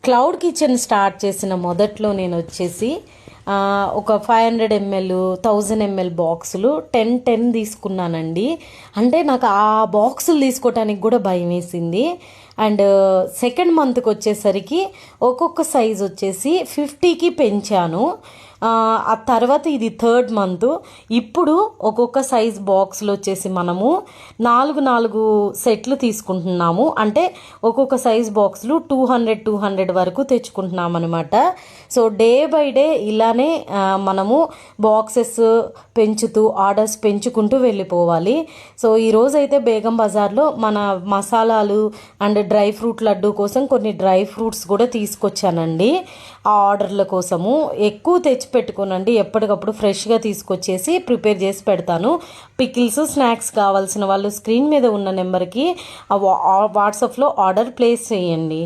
Cloud kitchen start చేసిన మొదట్లో నేను వచ్చేసి ఒక 500 ml 1000 ml బాక్సులు 10 తీసుకున్నానండి. అంటే నాకు ఆ బాక్సులు తీసుకోవటానికి కూడా భయం వేసింది. అండ్ సెకండ్ మంత్కి వచ్చేసరికి ఒక్కొక్క సైజ్ వచ్చేసి 50కి పెంచాను. ఆ తర్వాత ఇది థర్డ్ మంత్. ఇప్పుడు ఒక్కొక్క సైజ్ బాక్స్లో వచ్చేసి మనము 4 సెట్లు తీసుకుంటున్నాము. అంటే ఒక్కొక్క సైజ్ బాక్స్లు 200 వరకు తెచ్చుకుంటున్నాం అనమాట. సో డే బై డే ఇలానే మనము బాక్సెస్ పెంచుతూ ఆర్డర్స్ పెంచుకుంటూ వెళ్ళిపోవాలి. సో ఈరోజైతే బేగం బజార్లో మన మసాలాలు అండ్ డ్రై ఫ్రూట్ లడ్డు కోసం కొన్ని డ్రై ఫ్రూట్స్ కూడా తీసుకొచ్చానండి. ఆ ఆర్డర్ల కోసము ఎక్కువ తెచ్చి పెట్టుకోనండి, ఎప్పటికప్పుడు ఫ్రెష్గా తీసుకొచ్చేసి ప్రిపేర్ చేసి పెడతాను. పికిల్స్ స్నాక్స్ కావాల్సిన వాళ్ళు స్క్రీన్ మీద ఉన్న నెంబర్కి వాట్సాప్లో ఆర్డర్ ప్లేస్ చేయండి.